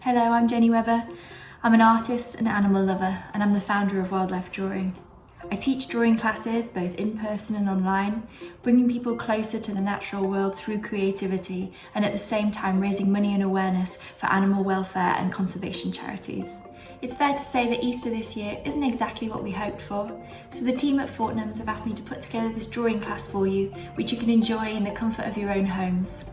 Hello, I'm Jenny Webber. I'm an artist and animal lover, and I'm the founder of Wildlife Drawing. I teach drawing classes both in person and online, bringing people closer to the natural world through creativity and at the same time raising money and awareness for animal welfare and conservation charities. It's fair to say that Easter this year isn't exactly what we hoped for, so the team at Fortnums have asked me to put together this drawing class for you, which you can enjoy in the comfort of your own homes.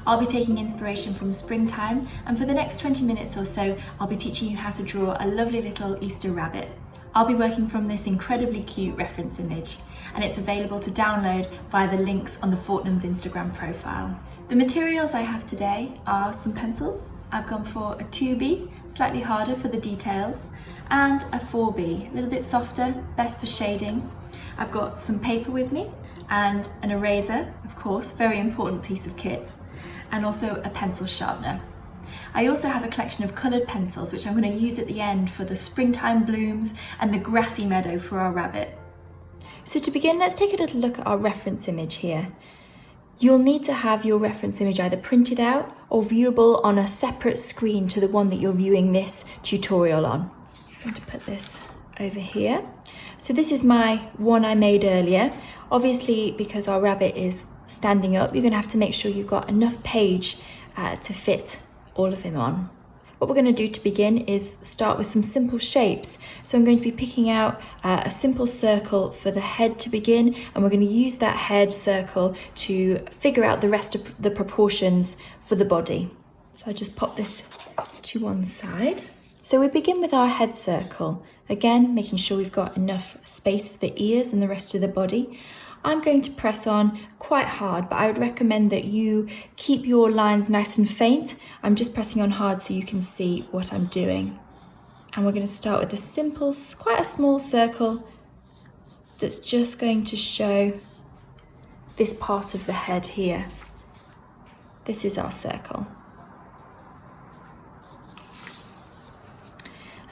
I'll be taking inspiration from springtime, and for the next 20 minutes or so, I'll be teaching you how to draw a lovely little Easter rabbit. I'll be working from this incredibly cute reference image, and it's available to download via the links on the Fortnums Instagram profile. The materials I have today are some pencils. I've gone for a 2B, slightly harder for the details, and a 4B, a little bit softer, best for shading. I've got some paper with me, and an eraser, of course, very important piece of kit, and also a pencil sharpener. I also have a collection of coloured pencils which I'm going to use at the end for the springtime blooms and the grassy meadow for our rabbit. So to begin, let's take a little look at our reference image here. You'll need to have your reference image either printed out or viewable on a separate screen to the one that you're viewing this tutorial on. I'm just going to put this over here. So this is my one I made earlier. Obviously, because our rabbit is standing up, you're going to have to make sure you've got enough page to fit all of him on. What we're going to do to begin is start with some simple shapes. So I'm going to be picking out a simple circle for the head to begin, and we're going to use that head circle to figure out the rest of the proportions for the body. So I just pop this to one side. So we begin with our head circle. Again, making sure we've got enough space for the ears and the rest of the body. I'm going to press on quite hard, but I would recommend that you keep your lines nice and faint. I'm just pressing on hard so you can see what I'm doing. And we're going to start with a simple, quite a small circle that's just going to show this part of the head here. This is our circle.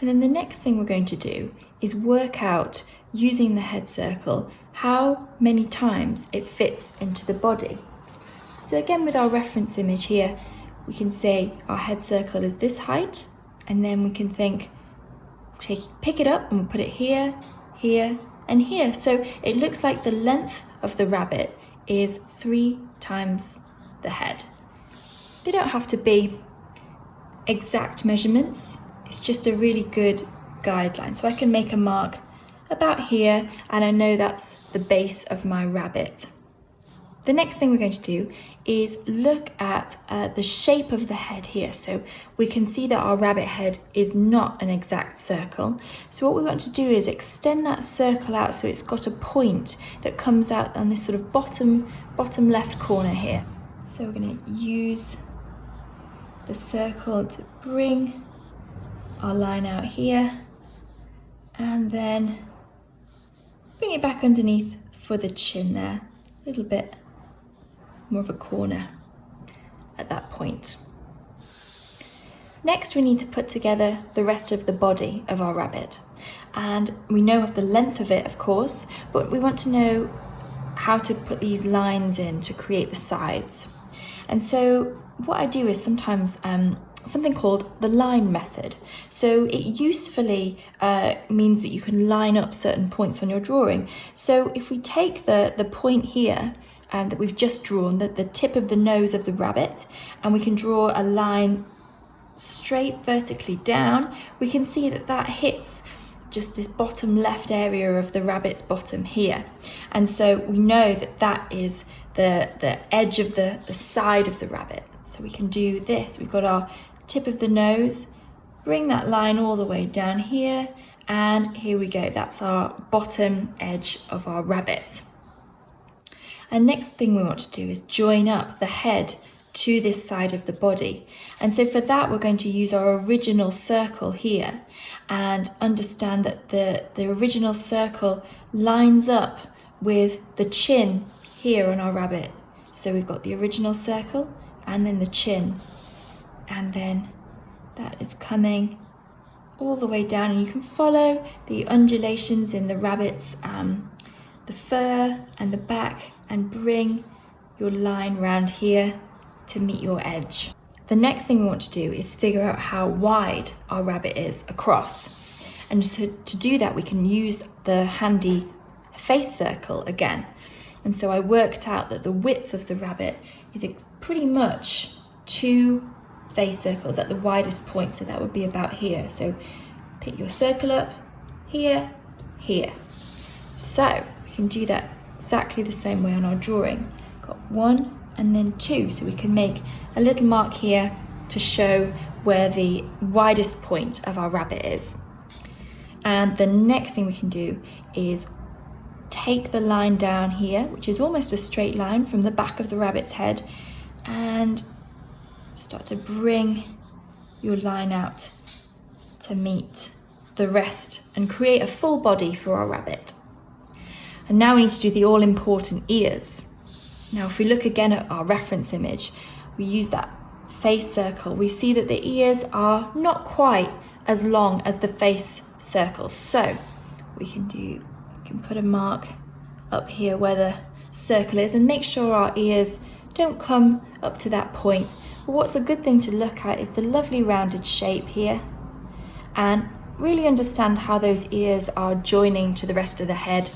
And then the next thing we're going to do is work out, using the head circle, how many times it fits into the body. So again, with our reference image here, we can say our head circle is this height, and then we can think, pick it up and we'll put it here, here, and here. So it looks like the length of the rabbit is 3 times the head. They don't have to be exact measurements. It's just a really good guideline. So I can make a mark about here, and I know that's the base of my rabbit. The next thing we're going to do is look at the shape of the head here. So we can see that our rabbit head is not an exact circle. So what we want to do is extend that circle out so it's got a point that comes out on this sort of bottom left corner here. So we're going to use the circle to bring our line out here, and then bring it back underneath for the chin there, a little bit more of a corner at that point. Next, we need to put together the rest of the body of our rabbit. And we know of the length of it, of course, but we want to know how to put these lines in to create the sides. And so what I do is sometimes something called the line method. So it usefully means that you can line up certain points on your drawing. So if we take the point here that we've just drawn, the tip of the nose of the rabbit, and we can draw a line straight vertically down, we can see that that hits just this bottom left area of the rabbit's bottom here. And so we know that that is the edge of the side of the rabbit. So we can do this. We've got our tip of the nose, bring that line all the way down here, and here we go. That's our bottom edge of our rabbit. And next thing we want to do is join up the head to this side of the body. And so for that, we're going to use our original circle here and understand that the original circle lines up with the chin here on our rabbit. So we've got the original circle and then the chin. And then that is coming all the way down, and you can follow the undulations in the rabbit's the fur and the back, and bring your line round here to meet your edge. The next thing we want to do is figure out how wide our rabbit is across. And so to do that, we can use the handy face circle again. And so I worked out that the width of the rabbit is pretty much 2 face circles at the widest point. So that would be about here. So pick your circle up, here, here. So we can do that exactly the same way on our drawing. Got 1 and then 2. So we can make a little mark here to show where the widest point of our rabbit is. And the next thing we can do is take the line down here, which is almost a straight line from the back of the rabbit's head, and start to bring your line out to meet the rest and create a full body for our rabbit. And now we need to do the all-important ears. Now if we look again at our reference image, we use that face circle. We see that the ears are not quite as long as the face circle. So we can put a mark up here where the circle is and make sure our ears don't come up to that point. But what's a good thing to look at is the lovely rounded shape here, and really understand how those ears are joining to the rest of the head.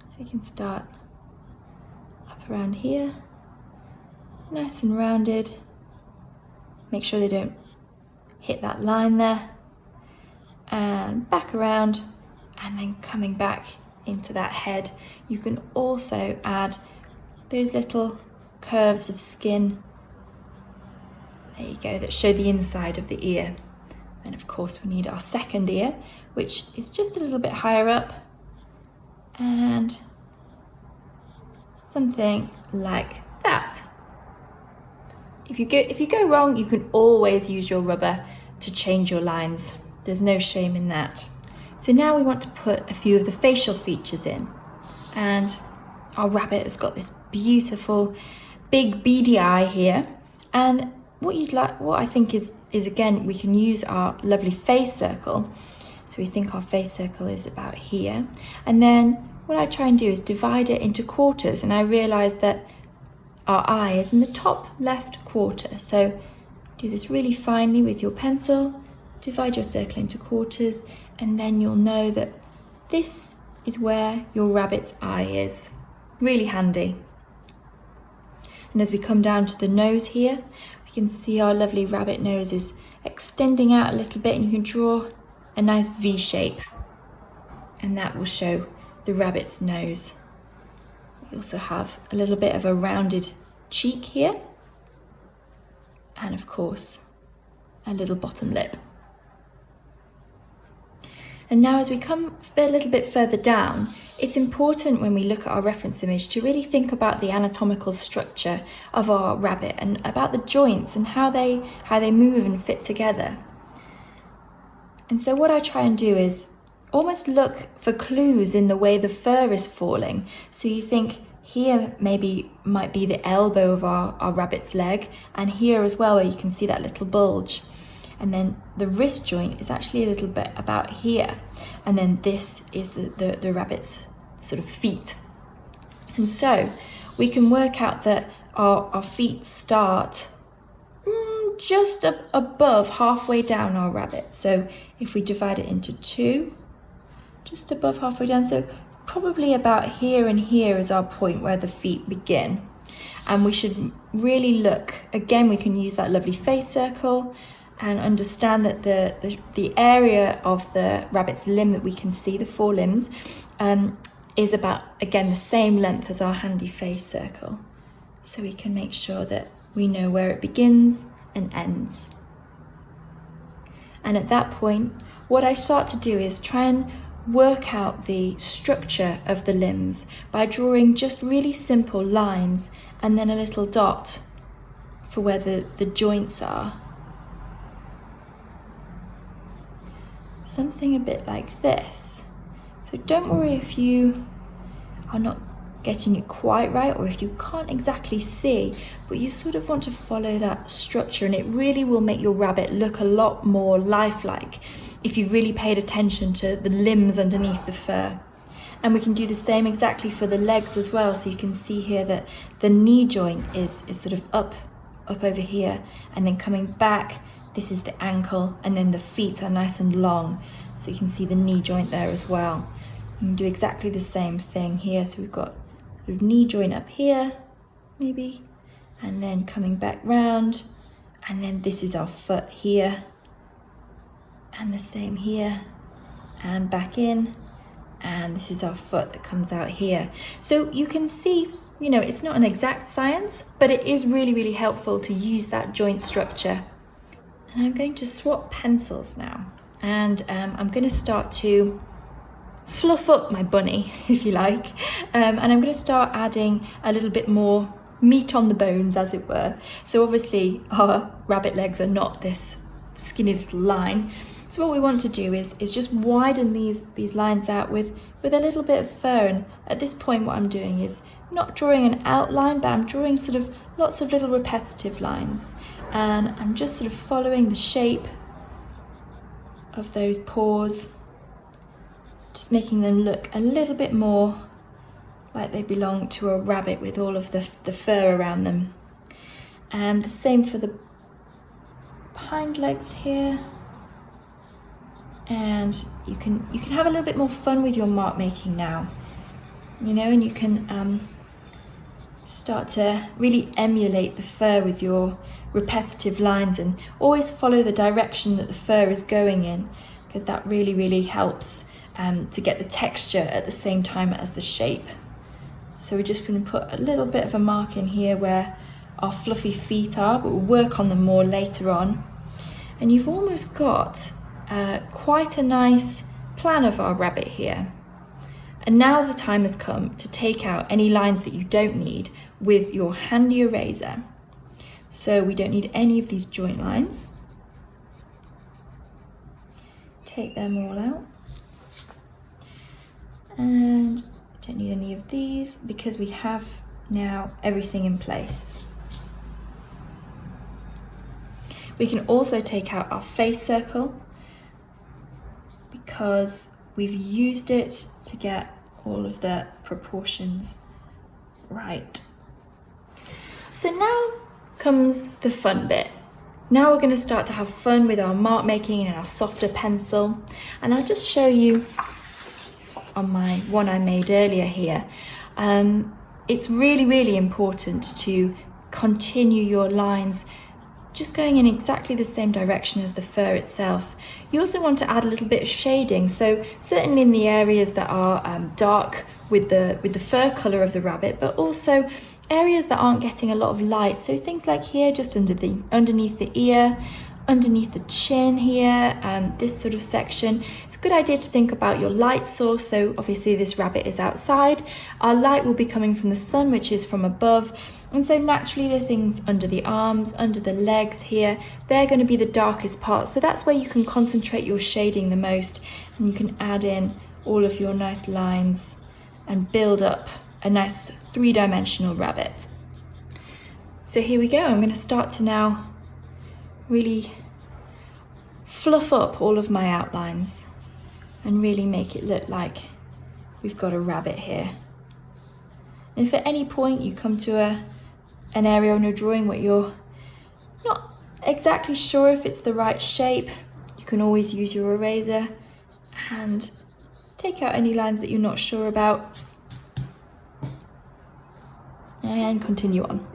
So we can start up around here, nice and rounded. Make sure they don't hit that line there, and back around, and then coming back into that head. You can also add those little curves of skin, there you go, that show the inside of the ear. And of course we need our second ear, which is just a little bit higher up, and something like that. If you go wrong, you can always use your rubber to change your lines. There's no shame in that. So now we want to put a few of the facial features in. And our rabbit has got this beautiful big beady eye here. And what I think is again, we can use our lovely face circle. So we think our face circle is about here. And then what I try and do is divide it into quarters. And I realize that our eye is in the top left quarter. So do this really finely with your pencil, divide your circle into quarters, and then you'll know that this is where your rabbit's eye is. Really handy. And as we come down to the nose here, we can see our lovely rabbit nose is extending out a little bit, and you can draw a nice V shape. And that will show the rabbit's nose. We also have a little bit of a rounded cheek here, and of course a little bottom lip. And now as we come a little bit further down, it's important when we look at our reference image to really think about the anatomical structure of our rabbit and about the joints and how they move and fit together. And so what I try and do is almost look for clues in the way the fur is falling. So you think here maybe might be the elbow of our rabbit's leg, and here as well where you can see that little bulge. And then the wrist joint is actually a little bit about here. And then this is the rabbit's sort of feet. And so we can work out that our feet start just above, halfway down our rabbit. So if we divide it into 2, just above halfway down, so probably about here and here is our point where the feet begin. And we should really look, again, we can use that lovely face circle and understand that the area of the rabbit's limb that we can see, the 4 limbs, is about, again, the same length as our handy face circle. So we can make sure that we know where it begins and ends. And at that point, what I start to do is try and work out the structure of the limbs by drawing just really simple lines and then a little dot for where the joints are. Something a bit like this. So don't worry if you are not getting it quite right or if you can't exactly see, but you sort of want to follow that structure, and it really will make your rabbit look a lot more lifelike if you've really paid attention to the limbs underneath the fur. And we can do the same exactly for the legs as well. So you can see here that the knee joint is sort of up up over here, and then coming back, this is the ankle, and then the feet are nice and long. So you can see the knee joint there as well. You can do exactly the same thing here. So we've got sort of knee joint up here, maybe, and then coming back round, and then this is our foot here, and the same here, and back in, and this is our foot that comes out here. So you can see, you know, it's not an exact science, but it is really, really helpful to use that joint structure. And I'm going to swap pencils now, and I'm going to start to fluff up my bunny, if you like, and I'm going to start adding a little bit more meat on the bones, as it were. So obviously our rabbit legs are not this skinny little line. So what we want to do is just widen these lines out with a little bit of fur. And at this point what I'm doing is not drawing an outline, but I'm drawing sort of lots of little repetitive lines. And I'm just sort of following the shape of those paws, just making them look a little bit more like they belong to a rabbit with all of the fur around them. And the same for the hind legs here. And you can have a little bit more fun with your mark making now, you know, and you can start to really emulate the fur with your repetitive lines, and always follow the direction that the fur is going in, because that really, really helps to get the texture at the same time as the shape. So we're just going to put a little bit of a mark in here where our fluffy feet are, but we'll work on them more later on. And you've almost got quite a nice plan of our rabbit here. And now the time has come to take out any lines that you don't need with your handy eraser. So we don't need any of these joint lines. Take them all out. And don't need any of these because we have now everything in place. We can also take out our face circle because we've used it to get all of the proportions right. So now comes the fun bit. Now we're going to start to have fun with our mark making and our softer pencil. And I'll just show you on my one I made earlier here. It's really, really important to continue your lines just going in exactly the same direction as the fur itself. You also want to add a little bit of shading, so certainly in the areas that are dark with the fur colour of the rabbit, but also areas that aren't getting a lot of light. So things like here, just underneath the ear, underneath the chin here, this sort of section. It's a good idea to think about your light source. So obviously this rabbit is outside. Our light will be coming from the sun, which is from above. And so naturally the things under the arms, under the legs here, they're going to be the darkest part. So that's where you can concentrate your shading the most. And you can add in all of your nice lines and build up a nice three-dimensional rabbit. So here we go. I'm going to start to now really fluff up all of my outlines and really make it look like we've got a rabbit here. And if at any point you come to an area on your drawing where you're not exactly sure if it's the right shape, you can always use your eraser and take out any lines that you're not sure about and continue on.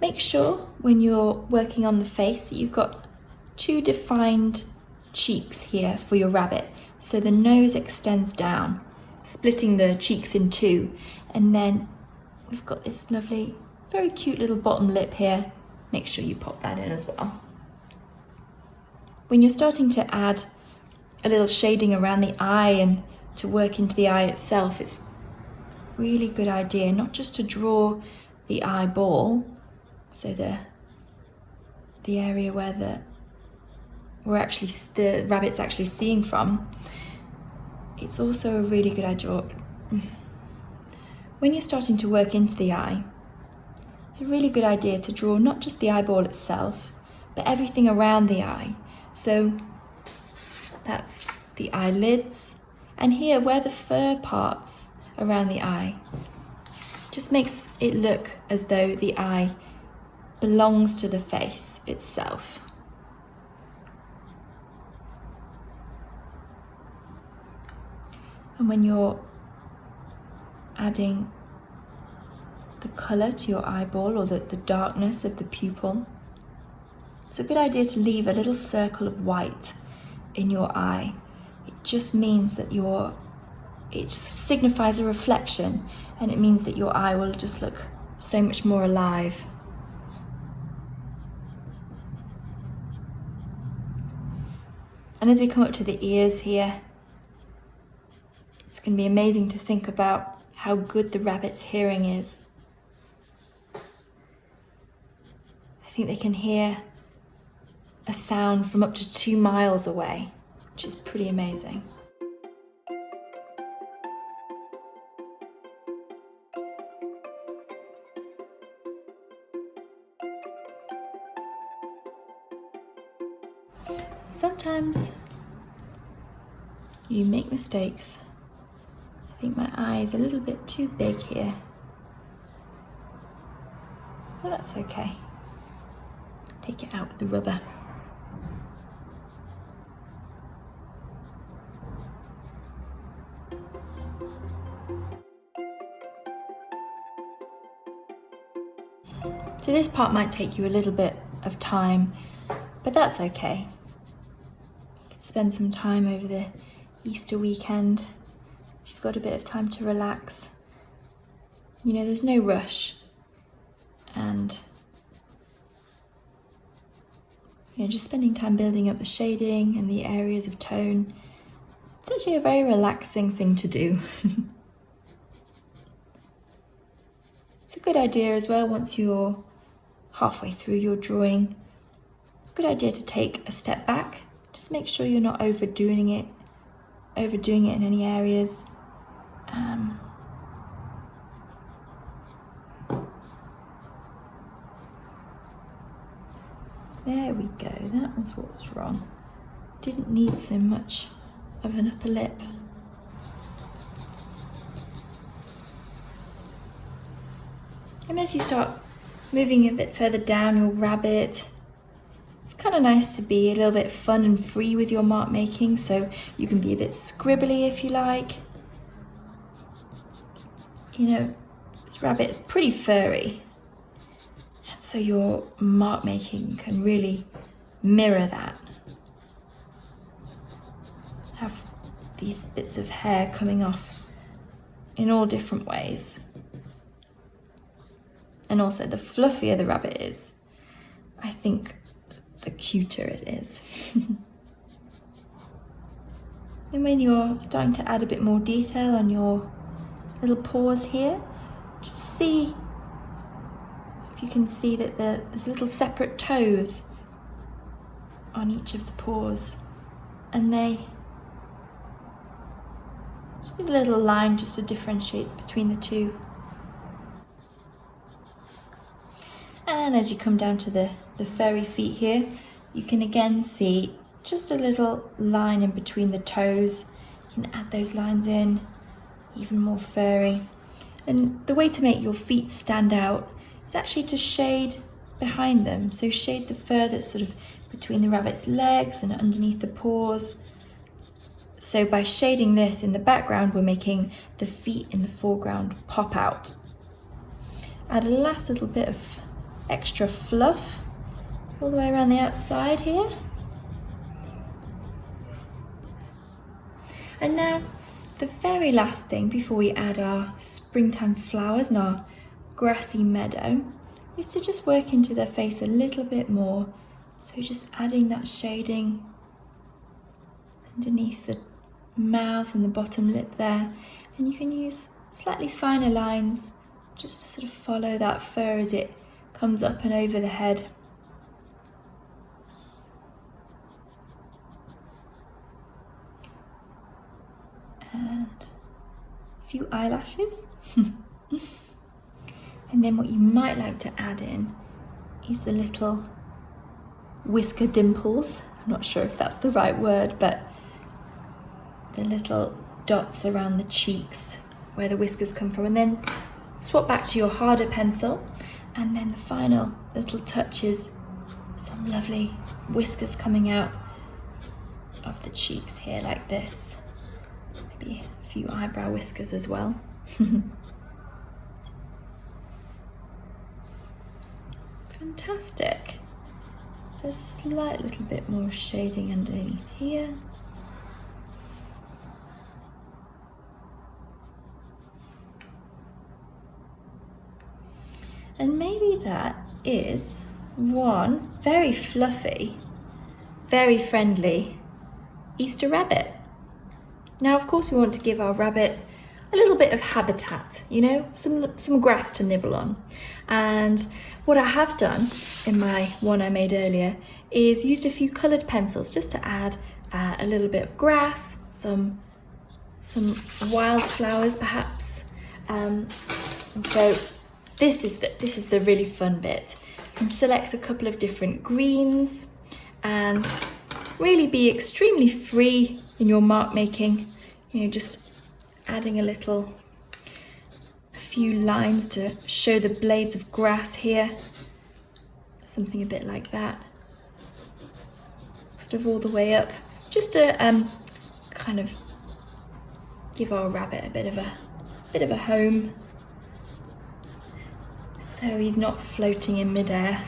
Make sure when you're working on the face that you've got two defined cheeks here for your rabbit. So the nose extends down, splitting the cheeks in two. And then we've got this lovely, very cute little bottom lip here. Make sure you pop that in as well. When you're starting to add a little shading around the eye and to work into the eye itself, it's a really good idea not just to draw the eyeball, so the area where the rabbit's actually seeing from. It's also a really good idea when you're starting to work into the eye. it's a really good idea to draw not just the eyeball itself, but everything around the eye. So that's the eyelids, and here where the fur parts around the eye just makes it look as though the eye belongs to the face itself. And when you're adding the colour to your eyeball, or the darkness of the pupil, it's a good idea to leave a little circle of white in your eye. It just means that it just signifies a reflection, and it means that your eye will just look so much more alive. And as we come up to the ears here, it's going to be amazing to think about how good the rabbit's hearing is. I think they can hear a sound from up to 2 miles away, which is pretty amazing. Sometimes you make mistakes. I think my eye is a little bit too big here, but that's okay. Take it out with the rubber. So this part might take you a little bit of time, but that's okay. You can spend some time over the Easter weekend if you've got a bit of time to relax. You know, there's no rush, and just spending time building up the shading and the areas of tone. It's actually a very relaxing thing to do. It's a good idea as well, once you're halfway through your drawing, it's a good idea to take a step back. Just make sure you're not overdoing it in any areas. There we go, that was what was wrong. Didn't need so much of an upper lip. And as you start moving a bit further down your rabbit, it's kind of nice to be a little bit fun and free with your mark making, so you can be a bit scribbly if you like. You know, this rabbit is pretty furry, and so your mark making can really mirror that. Have these bits of hair coming off in all different ways. And also, the fluffier the rabbit is, I think the cuter it is. And when you're starting to add a bit more detail on your little paws here, just see if you can see that there's little separate toes on each of the paws, and they just need a little line just to differentiate between the two. And as you come down to the furry feet here, you can again see just a little line in between the toes. You can add those lines in, even more furry. And the way to make your feet stand out is actually to shade behind them. So shade the fur that's sort of between the rabbit's legs and underneath the paws. So by shading this in the background, we're making the feet in the foreground pop out. Add a last little bit of extra fluff all the way around the outside here. And now the very last thing before we add our springtime flowers and our grassy meadow is to just work into their face a little bit more. So just adding that shading underneath the mouth and the bottom lip there, and you can use slightly finer lines just to sort of follow that fur as it comes up and over the head. And a few eyelashes. And then what you might like to add in is the little whisker dimples. I'm not sure if that's the right word, but the little dots around the cheeks where the whiskers come from. And then swap back to your harder pencil. And then the final little touch is some lovely whiskers coming out of the cheeks here like this. Maybe a few eyebrow whiskers as well. Fantastic. So a slight little bit more shading underneath here. And maybe that is one very fluffy, very friendly Easter rabbit. Now, of course, we want to give our rabbit a little bit of habitat, you know, some grass to nibble on. And what I have done in my one I made earlier is used a few coloured pencils just to add a little bit of grass, some wildflowers perhaps. And so this is the really fun bit. You can select a couple of different greens and really be extremely free in your mark making, you know, just adding a few lines to show the blades of grass here, something a bit like that, sort of all the way up, just to kind of give our rabbit a bit of a home, so he's not floating in midair.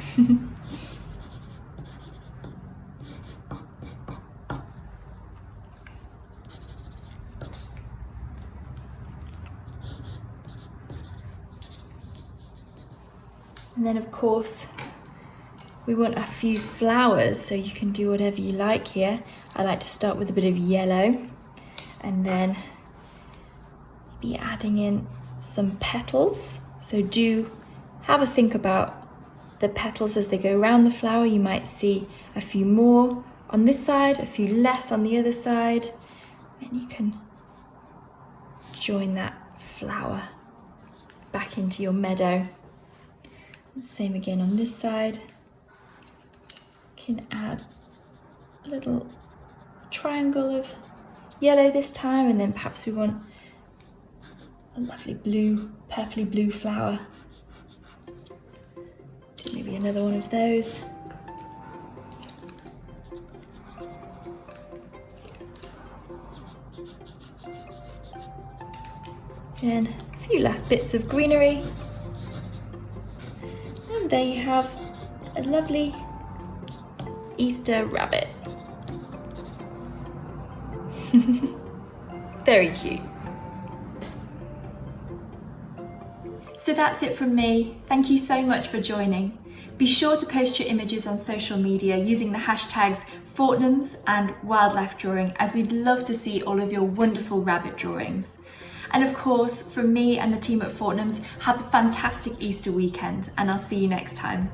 And then of course, we want a few flowers, so you can do whatever you like here. I like to start with a bit of yellow and then be adding in some petals. So do have a think about the petals as they go around the flower. You might see a few more on this side, a few less on the other side. Then you can join that flower back into your meadow. Same again on this side. Can add a little triangle of yellow this time, and then perhaps we want a lovely blue, purpley blue flower. Do maybe another one of those. And a few last bits of greenery. And there you have a lovely Easter rabbit. Very cute. So that's it from me. Thank you so much for joining. Be sure to post your images on social media using the hashtags Fortnums and wildlife drawing, as we'd love to see all of your wonderful rabbit drawings. And of course, from me and the team at Fortnums, have a fantastic Easter weekend, and I'll see you next time.